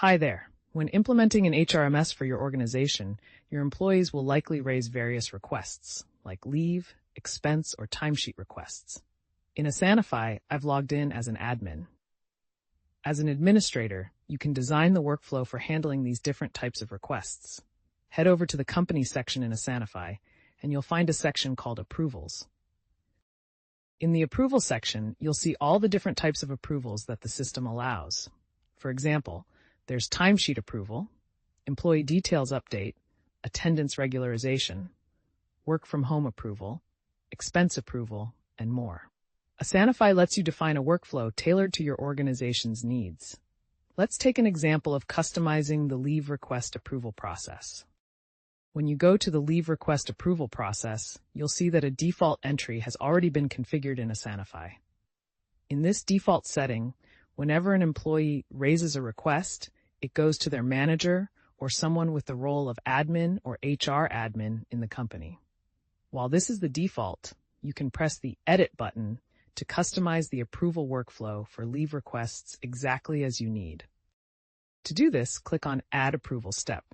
Hi there. When implementing an HRMS for your organization, your employees will likely raise various requests, like leave, expense, or timesheet requests. In Asanify, I've logged in as an admin. As an administrator, you can design the workflow for handling these different types of requests. Head over to the Company section in Asanify, and you'll find a section called Approvals. In the Approval section, you'll see all the different types of approvals that the system allows. For example, there's timesheet approval, employee details update, attendance regularization, work from home approval, expense approval, and more. Asanify lets you define a workflow tailored to your organization's needs. Let's take an example of customizing the leave request approval process. When you go to the leave request approval process, you'll see that a default entry has already been configured in Asanify. In this default setting, whenever an employee raises a request, it goes to their manager or someone with the role of admin or HR admin in the company. While this is the default, you can press the Edit button to customize the approval workflow for leave requests exactly as you need. To do this, click on Add Approval Step.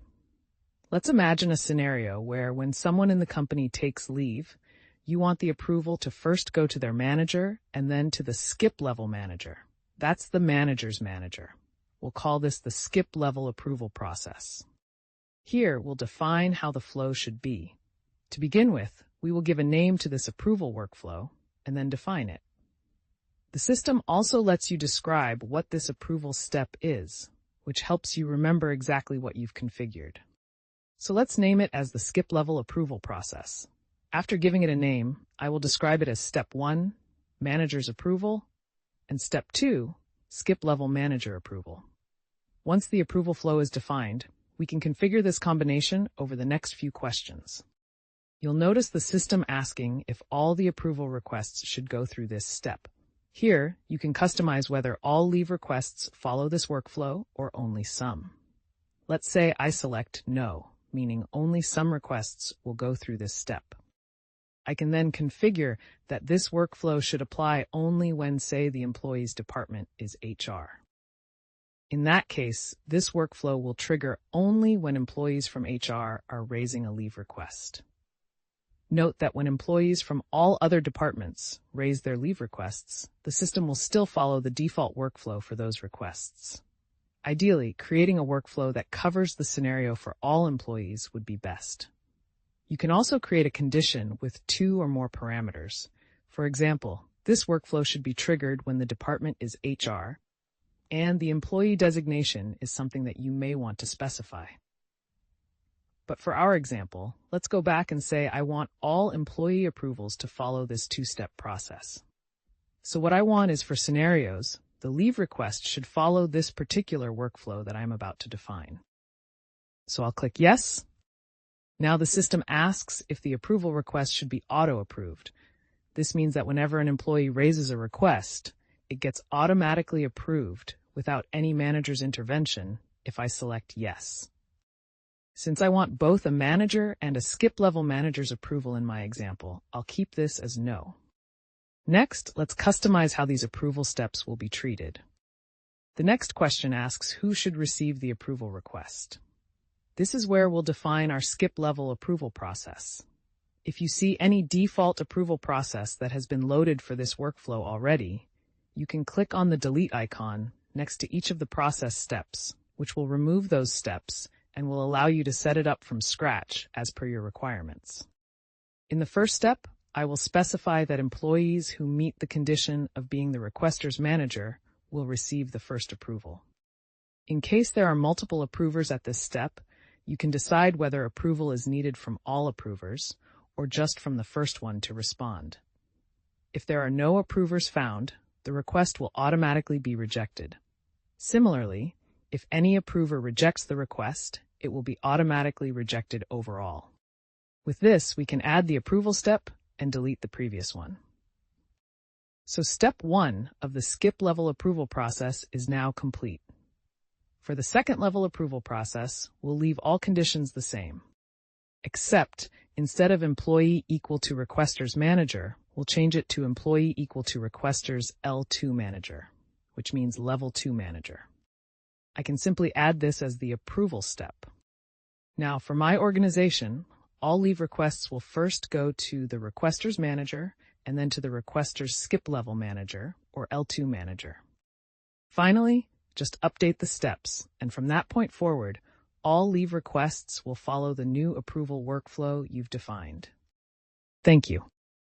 Let's imagine a scenario where when someone in the company takes leave, you want the approval to first go to their manager and then to the skip level manager. That's the manager's manager. We'll call this the skip level approval process. Here, we'll define how the flow should be. To begin with, we will give a name to this approval workflow and then define it. The system also lets you describe what this approval step is, which helps you remember exactly what you've configured. So let's name it as the skip level approval process. After giving it a name, I will describe it as Step 1, Manager's Approval, and Step 2, Skip Level Manager Approval. Once the approval flow is defined, we can configure this combination over the next few questions. You'll notice the system asking if all the approval requests should go through this step. Here, you can customize whether all leave requests follow this workflow or only some. Let's say I select No, meaning only some requests will go through this step. I can then configure that this workflow should apply only when, say, the employee's department is HR. In that case, this workflow will trigger only when employees from HR are raising a leave request. Note that when employees from all other departments raise their leave requests, the system will still follow the default workflow for those requests. Ideally, creating a workflow that covers the scenario for all employees would be best. You can also create a condition with 2 or more parameters. For example, this workflow should be triggered when the department is HR, and the employee designation is something that you may want to specify. But for our example, let's go back and say I want all employee approvals to follow this 2-step process. So what I want is for scenarios, the leave request should follow this particular workflow that I'm about to define. So I'll click Yes. Now the system asks if the approval request should be auto-approved. This means that whenever an employee raises a request, it gets automatically approved without any manager's intervention if I select Yes. Since I want both a manager and a skip-level manager's approval in my example, I'll keep this as No. Next, let's customize how these approval steps will be treated. The next question asks who should receive the approval request. This is where we'll define our skip-level approval process. If you see any default approval process that has been loaded for this workflow already, you can click on the delete icon next to each of the process steps, which will remove those steps and will allow you to set it up from scratch as per your requirements. In the first step, I will specify that employees who meet the condition of being the requester's manager will receive the first approval. In case there are multiple approvers at this step, you can decide whether approval is needed from all approvers or just from the first one to respond. If there are no approvers found, the request will automatically be rejected. Similarly, if any approver rejects the request, it will be automatically rejected overall. With this, we can add the approval step and delete the previous one. So step 1 of the skip level approval process is now complete. For the second level approval process, we'll leave all conditions the same. Except, instead of employee equal to requester's manager, we'll change it to employee equal to requester's L2 manager, which means level 2 manager. I can simply add this as the approval step. Now, for my organization, all leave requests will first go to the requester's manager and then to the requester's skip level manager, or L2 manager. Finally, just update the steps, and from that point forward, all leave requests will follow the new approval workflow you've defined. Thank you.